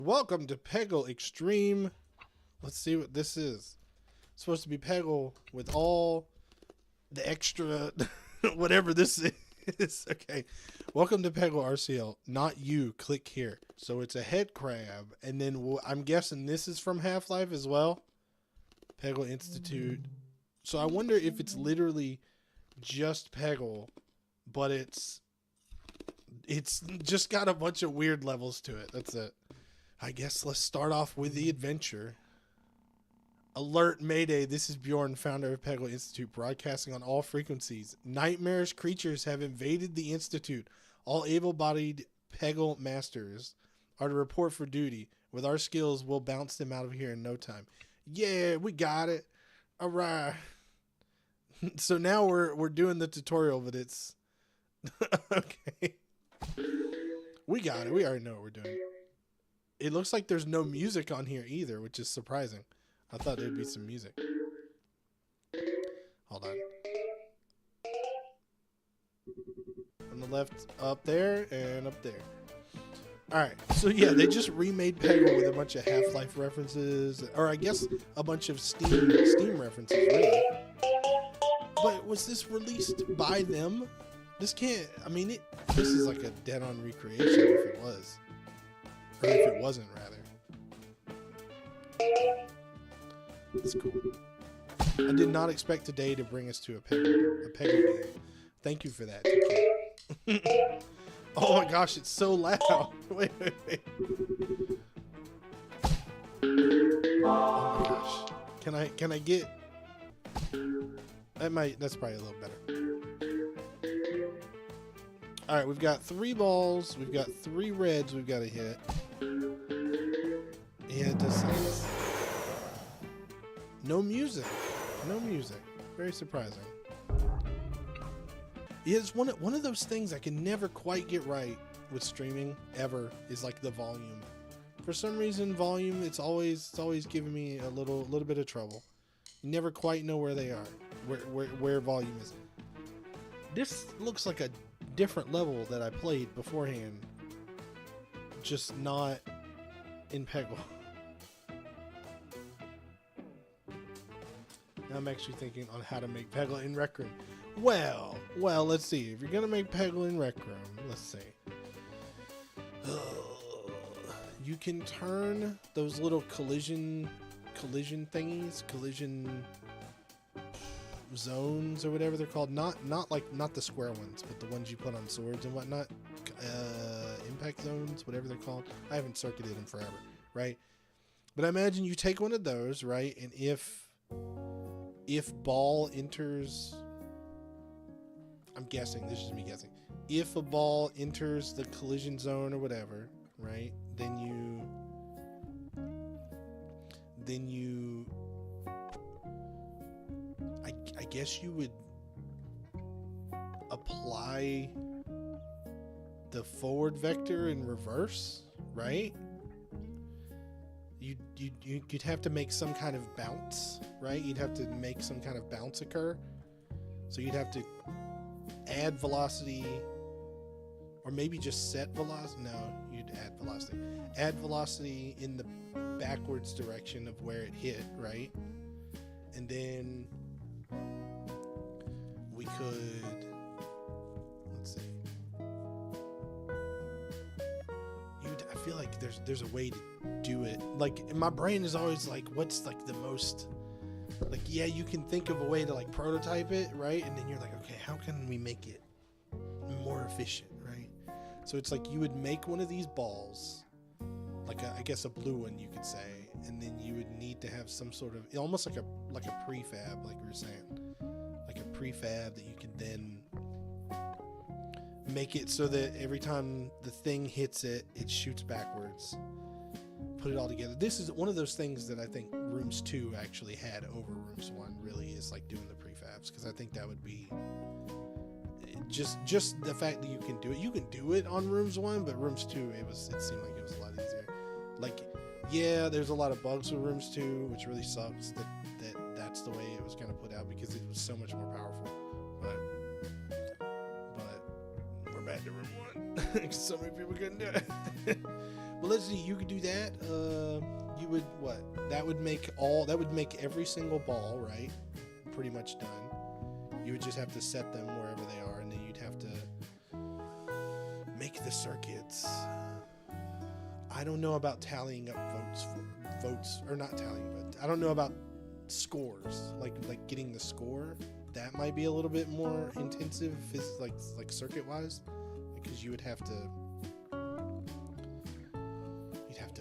Welcome to Peggle Extreme. Let's see what this is. It's supposed to be Peggle with all the extra whatever this is. Okay. Welcome to Peggle RCL. Not you. Click here. So it's a head crab. And then I'm guessing this is from Half-Life as well. Peggle Institute. So I wonder if it's literally just Peggle, but it's just got a bunch of weird levels to it. That's it. I guess let's start off with the adventure. Alert Mayday, this is Bjorn, founder of Peggle Institute, broadcasting on all frequencies. Nightmarish creatures have invaded the Institute. All able-bodied Peggle masters are to report for duty. With our skills, we'll bounce them out of here in no time. Yeah, we got it. All right. So now we're doing the tutorial, but it's... okay. We got it. We already know what we're doing. It looks like there's no music on here either, which is surprising. I thought there'd be some music. Hold on. On the left, up there, and up there. Alright, so yeah, they just remade Peggle with a bunch of Half-Life references, or I guess a bunch of Steam references, really. But was this released by them? This can't, I mean, this is like a dead-on recreation if it was. Or if it wasn't, rather. That's cool. I did not expect today to bring us to a Peggle game. Thank you for that, TK. Oh my gosh, it's so loud. Wait. Oh my gosh. Can I get... That's probably a little better. Alright, we've got 3 balls. We've got 3 reds we've got to hit. Yeah, it does sound... No music. No music. Very surprising. Yeah, it's one of those things I can never quite get right with streaming, ever, is like the volume. For some reason, volume, it's always giving me a little bit of trouble. You never quite know where they are, where volume is. This looks like a different level that I played beforehand, just not in Peggle. Now I'm actually thinking on how to make Peggle in Rec Room. Well, let's see. If you're gonna make Peggle in Rec Room, let's see. You can turn those little collision thingies, collision zones or whatever they're called. Not the square ones, but the ones you put on swords and whatnot. Impact zones, whatever they're called. I haven't circuited them forever, right? But I imagine you take one of those, right? And if ball enters, I'm guessing, this is me guessing, if a ball enters the collision zone or whatever, right, then you I guess you would apply the forward vector in reverse, right? You'd have to make some kind of bounce, right? You'd have to make some kind of bounce occur. So you'd have to add velocity, or maybe just set velocity. No, you'd add velocity. Add velocity in the backwards direction of where it hit, right? And then we could, let's see. I feel like there's a way to do it. Like, my brain is always like, what's like the most, like, yeah, you can think of a way to like prototype it, right? And then you're like, okay, how can we make it more efficient, right? So it's like you would make one of these balls, like I guess a blue one, you could say, and then you would need to have some sort of, almost like a prefab, like we were saying, like a prefab that you can then make it so that every time the thing hits it, it shoots backwards. Put it all together. This is one of those things that I think Rooms 2 actually had over Rooms 1, really, is like doing the prefabs, because I think that would be just the fact that you can do it. You can do it on Rooms 1, but Rooms 2, it seemed like it was a lot easier. Like, yeah, there's a lot of bugs with Rooms 2, which really sucks that's the way it was kind of put out, because it was so much more powerful. But we're back to Room 1. So many people couldn't do it. But let's see, you could do that. You would what? That would make every single ball, right? Pretty much done. You would just have to set them wherever they are, and then you'd have to make the circuits. I don't know about tallying up votes, or not tallying, but I don't know about scores, like getting the score. That might be a little bit more intensive, like circuit wise, because you'd have to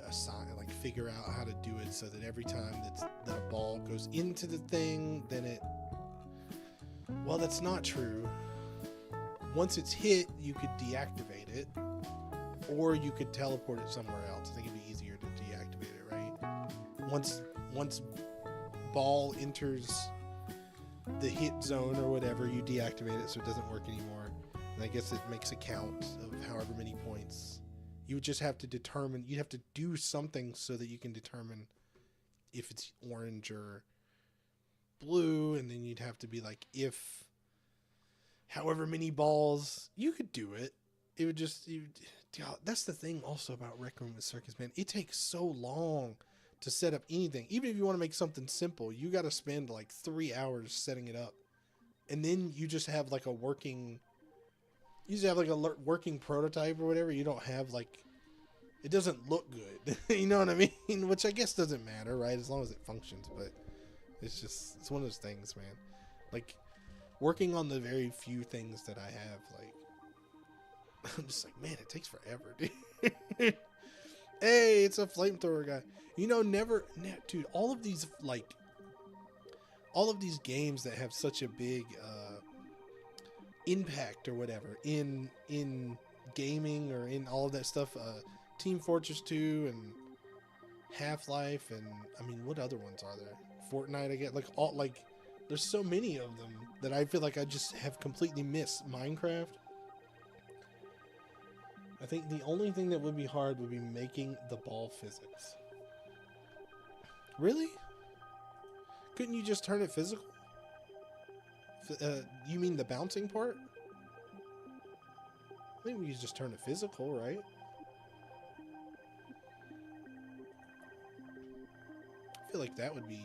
assign, like figure out how to do it so that every time that a ball goes into the thing, then it. Well, that's not true. Once it's hit, you could deactivate it, or you could teleport it somewhere else. I think it'd be easier to deactivate it, right? Once ball enters the hit zone or whatever, you deactivate it so it doesn't work anymore. And I guess it makes a count of however many points. You would just have to determine, you'd have to do something so that you can determine if it's orange or blue, and then you'd have to be like, if however many balls, you could do it. It would just, that's the thing also about Rec Room with Circus, man. It takes so long to set up anything. Even if you want to make something simple, you got to spend like 3 hours setting it up. And then you just have like a working prototype or whatever. You don't have like, it doesn't look good. You know what I mean? Which I guess doesn't matter, right? As long as it functions. But it's one of those things, man. Like, working on the very few things that I have, like, I'm just like, man, it takes forever, dude. Hey, it's a flamethrower guy. You know, dude, all of these games that have such a big impact or whatever in gaming or in all of that stuff, Team Fortress 2 and Half-Life, and I mean, what other ones are there? Fortnite, I get, there's so many of them that I feel like I just have completely missed. Minecraft. I think the only thing that would be hard would be making the ball physics. Really? Couldn't you just turn it physical? You mean the bouncing part? I think we could just turn it physical, right? I feel like that would be.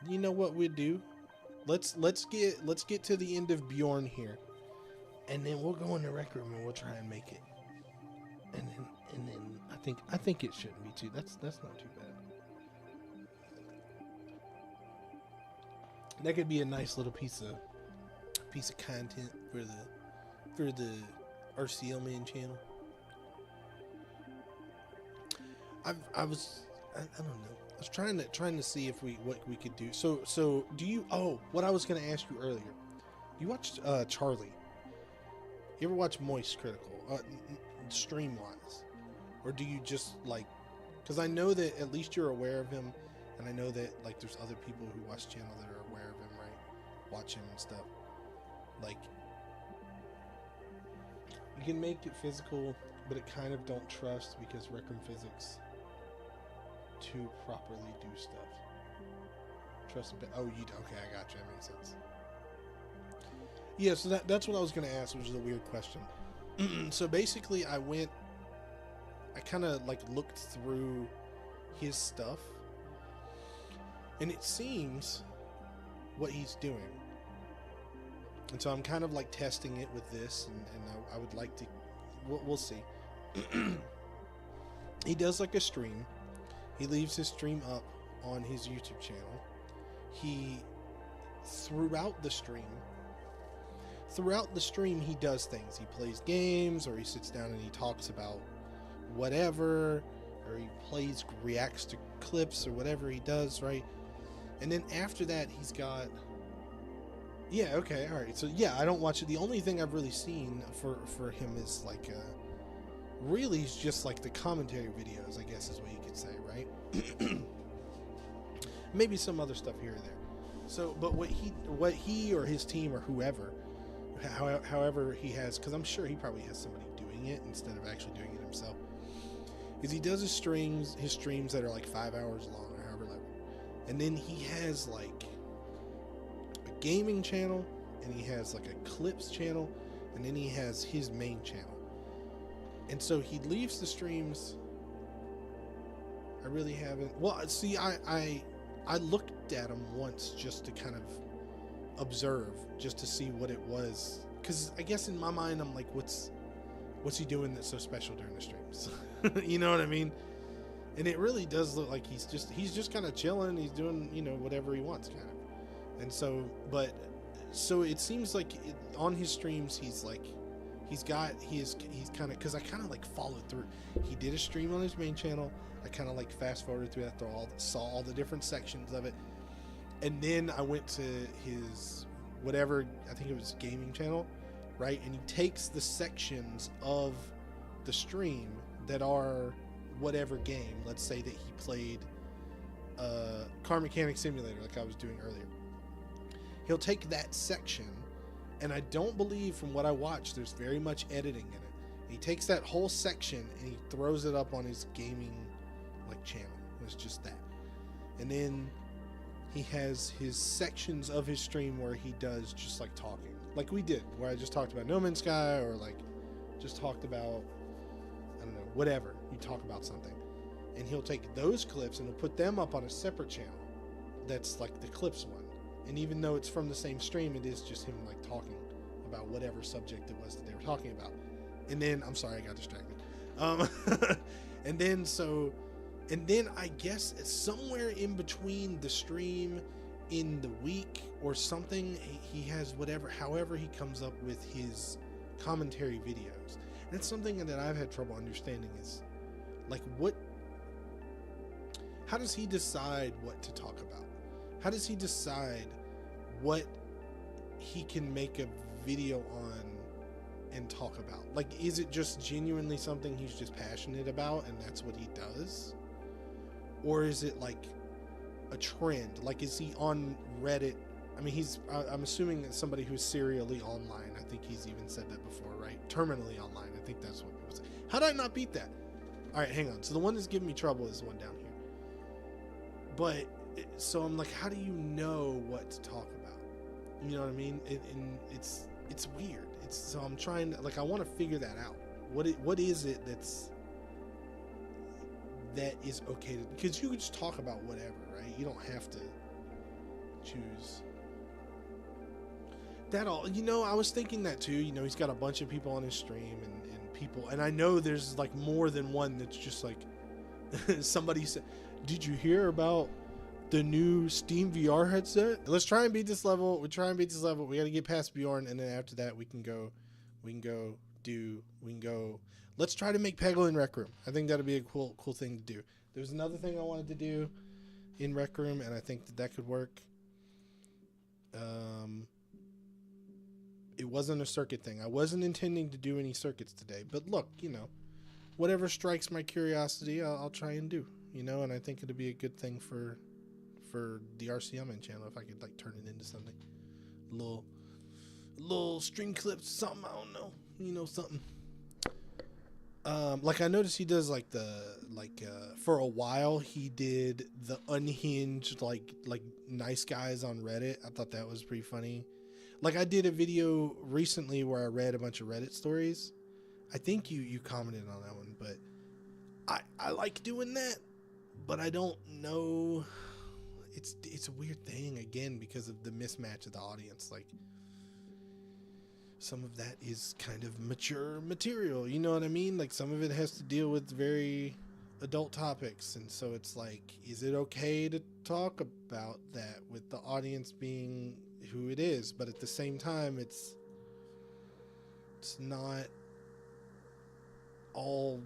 You know what we'd do? Let's get to the end of Bjorn here, and then we'll go in the Rec Room and we'll try and make it. And then I think it shouldn't be too. That's not too bad. That could be a nice little piece of content for the RCL Man channel. I don't know. I was trying to see if what we could do. So do you? Oh, what I was going to ask you earlier. You watched Charlie? You ever watch Moist Critical stream wise, or do you just like? Because I know that at least you're aware of him, and I know that like there's other people who watch the channel that are aware of him, right? Watch him and stuff. Like, you can make it physical, but it kind of don't trust because Rec Room Physics to properly do stuff. Trust, but oh, you okay? I got you. That makes sense. Yeah, so that's what I was going to ask, which is a weird question. So basically, I kind of like looked through his stuff, and it seems what he's doing. And so I'm kind of like testing it with this, and I would like to. We'll see. He does like a stream. He leaves his stream up on his YouTube channel. He throughout the stream, he does things. He plays games, or he sits down and he talks about whatever, or he reacts to clips, or whatever he does, right? And then after that, he's got. Yeah, okay, all right. So yeah, I don't watch it. The only thing I've really seen for him is like really is just like the commentary videos, I guess is what you could say, right? Maybe some other stuff here or there. So, but what he or his team or whoever, however he has, because I'm sure he probably has somebody doing it instead of actually doing it himself, is he does his streams that are like 5 hours long or however long, and then he has like a gaming channel, and he has like a clips channel, and then he has his main channel. And so he leaves the streams. I really haven't. Well, see, I looked at him once just to kind of observe, just to see what it was, because I guess in my mind I'm like, what's he doing that's so special during the streams? You know what I mean? And it really does look like he's just kind of chilling. He's doing, you know, whatever he wants, kind of. And so, so it seems like on his streams he's kind of, because I kind of like followed through. He did a stream on his main channel. I kind of like fast forwarded through that, saw all the different sections of it, and then I went to his whatever, I think it was gaming channel, right? And he takes the sections of the stream that are whatever game. Let's say that he played Car Mechanic Simulator, like I was doing earlier. He'll take that section, and I don't believe, from what I watched, there's very much editing in it. He takes that whole section and he throws it up on his gaming like channel. It's just that. And then he has his sections of his stream where he does just like talking, like we did, where I just talked about No Man's Sky, or like just talked about, I don't know, whatever. You talk about something, and he'll take those clips and he'll put them up on a separate channel that's like the clips one. And even though it's from the same stream, it is just him like talking about whatever subject it was that they were talking about. And then, I'm sorry, I got distracted. And then I guess somewhere in between the stream in the week or something, he has however he comes up with his commentary videos. And that's something that I've had trouble understanding, is like, how does he decide what to talk about? How does he decide what he can make a video on and talk about? Like, is it just genuinely something he's just passionate about and that's what he does? Or is it like a trend? Like, is he on Reddit? I mean, I'm assuming that somebody who's serially online. I think he's even said that before, right? Terminally online. I think that's what people say. How did I not beat that? All right, hang on. So the one that's giving me trouble is the one down here. But, so I'm like, how do you know what to talk about? You know what I mean? And it's weird. So I'm trying to, like, I want to figure that out. What is it that is okay to, because you can just talk about whatever, right? You don't have to choose that all. You know, I was thinking that too. You know, he's got a bunch of people on his stream, and people, and I know there's like more than one that's just like, somebody said, did you hear about the new Steam VR headset? Let's try and beat this level. We got to get past Bjorn, and then after that we can go let's try to make Peggle in Rec Room. I think that'd be a cool thing to do. There's another thing I wanted to do in Rec Room, and I think that could work. It wasn't a circuit thing. I wasn't intending to do any circuits today, but look, you know, whatever strikes my curiosity, I'll try and do, you know, and I think it'd be a good thing for the RCMN channel if I could like turn it into something. Little string clips, something, I don't know, you know, something. Like I noticed he does like for a while he did the unhinged like nice guys on Reddit. I thought that was pretty funny. Like I did a video recently where I read a bunch of Reddit stories. I think you commented on that one, but I like doing that, but I don't know. It's a weird thing again because of the mismatch of the audience. Like, some of that is kind of mature material, you know what I mean? Like, some of it has to deal with very adult topics, and so it's like, is it okay to talk about that with the audience being who it is? But at the same time, it's not all,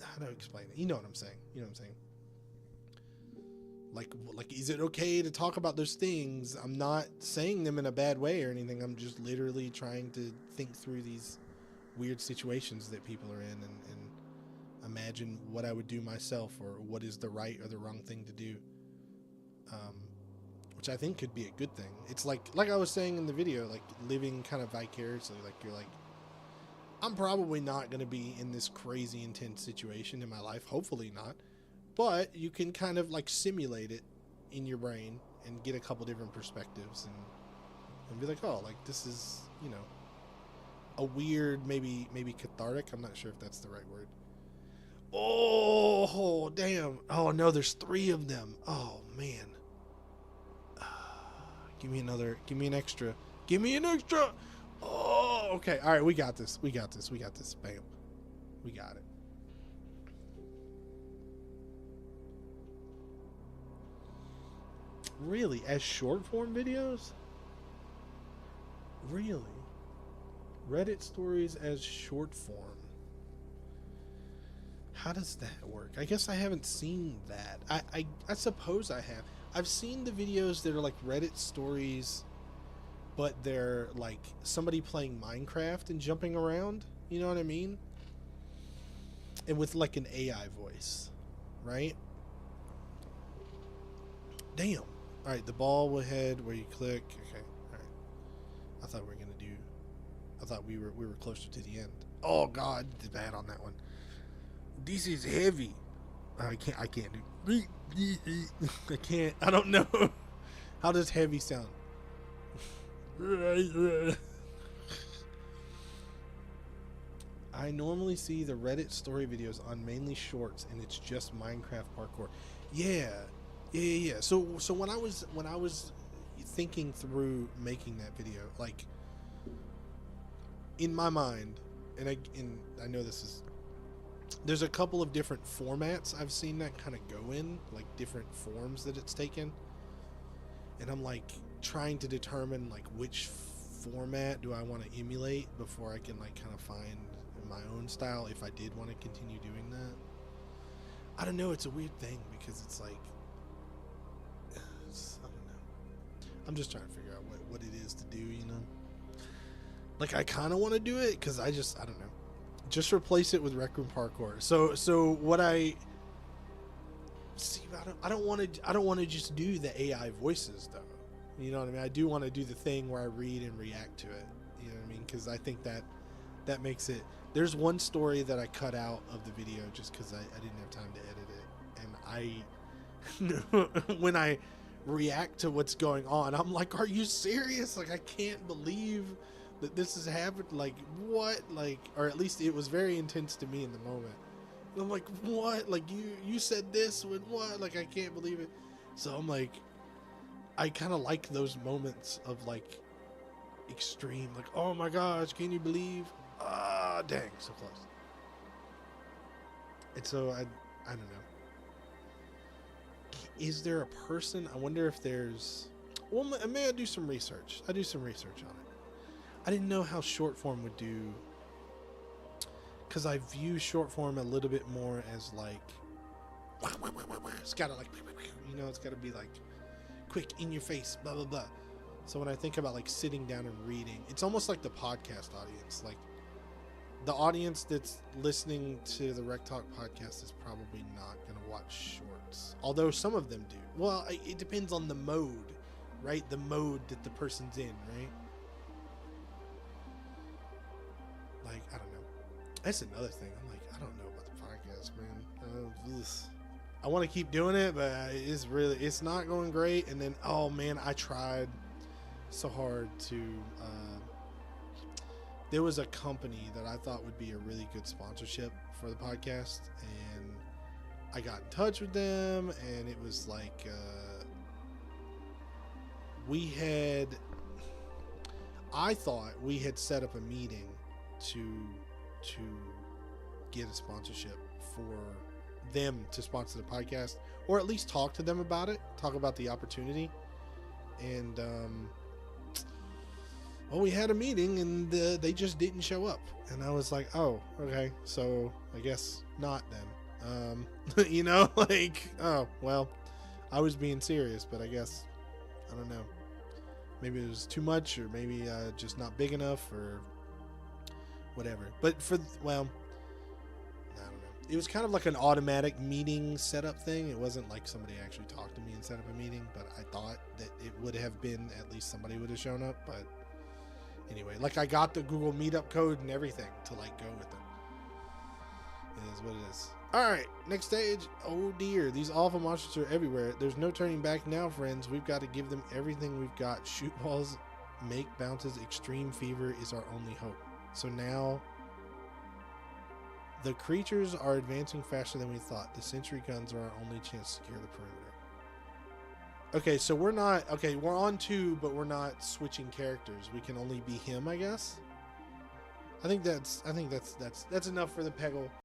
how do I explain it? You know what I'm saying? Like, is it okay to talk about those things? I'm not saying them in a bad way or anything. I'm just literally trying to think through these weird situations that people are in and imagine what I would do myself, or what is the right or the wrong thing to do. Which I think could be a good thing. It's like I was saying in the video, like living kind of vicariously. Like, you're like, I'm probably not going to be in this crazy intense situation in my life. Hopefully not. But you can kind of like simulate it in your brain and get a couple different perspectives and be like, oh, like this is, you know, a weird, maybe cathartic. I'm not sure if that's the right word. Oh, damn. Oh, no, there's 3 of them. Oh, man. Give me an extra. Give me an extra. Oh, okay. All right, we got this. Bam. We got it. Really? As short form videos? Really? Reddit stories as short form. How does that work? I guess I haven't seen that. I suppose I have. I've seen the videos that are like Reddit stories, but they're like somebody playing Minecraft and jumping around. You know what I mean? And with like an AI voice, right? Damn. All right, the ball will head where you click. Okay. All right. I thought we were closer to the end. Oh God, did bad on that one. This is heavy. I can't do. I can't. I don't know. How does heavy sound? I normally see the Reddit story videos on mainly shorts, and it's just Minecraft parkour. Yeah. So when I was thinking through making that video, like in my mind, and I know there's a couple of different formats I've seen that kind of go in, like different forms that it's taken, and I'm like trying to determine like which format do I want to emulate before I can like kind of find my own style if I did want to continue doing that. I don't know, it's a weird thing because it's like I don't know. I'm just trying to figure out what it is to do, you know? Like I kind of want to do it because I don't know. Just replace it with Rec Room Parkour. So what I see, I don't want to just do the AI voices though. You know what I mean? I do want to do the thing where I read and react to it. You know what I mean? Because I think that makes it. There's one story that I cut out of the video just because I didn't have time to edit it, and when I react to what's going on, I'm like, are you serious? Like, I can't believe that this has happened. Like, what? Like, or at least it was very intense to me in the moment. And I'm like, what? Like, you said this with what? Like, I can't believe it. So I'm like, I kind of like those moments of like extreme, like, oh my gosh, can you believe? Ah, dang, so close. And so I don't know. Is there a person? I wonder if there's. Well, may I do some research? I do some research on it. I didn't know how short form would do, because I view short form a little bit more as like, it's gotta like, you know, it's gotta be like quick, in your face, blah blah blah. So when I think about like sitting down and reading, it's almost like the podcast audience. Like the audience that's listening to the Rec Talk podcast is probably not gonna watch shorts, although some of them do. Well, it depends on the mode, right? The mode that the person's in, right? Like, I don't know. That's another thing. I'm like, I don't know about the podcast, man. I want to keep doing it, but it's not going great. And then, oh man, I tried so hard to. There was a company that I thought would be a really good sponsorship for the podcast, and I got in touch with them, and it was like I thought we had set up a meeting to get a sponsorship for them to sponsor the podcast, or at least talk to them about it, talk about the opportunity. And well, we had a meeting, and they just didn't show up, and I was like, oh, okay, so I guess not then. You know, like, oh well, I was being serious, but I guess, I don't know, maybe it was too much, or maybe just not big enough, or whatever. But well, I don't know. It was kind of like an automatic meeting setup thing. It wasn't like somebody actually talked to me and set up a meeting, but I thought that it would have been, at least somebody would have shown up. But anyway, like I got the Google Meetup code and everything to like go with it. It is what it is. All right, next stage. Oh dear, these awful monsters are everywhere. There's no turning back now, friends. We've got to give them everything we've got. Shoot balls, make bounces. Extreme fever is our only hope. So now the creatures are advancing faster than we thought. The sentry guns are our only chance to secure the perimeter. Okay, so we're not... Okay, we're on 2, but we're not switching characters. We can only be him, I guess. I think that's enough for the Peggle.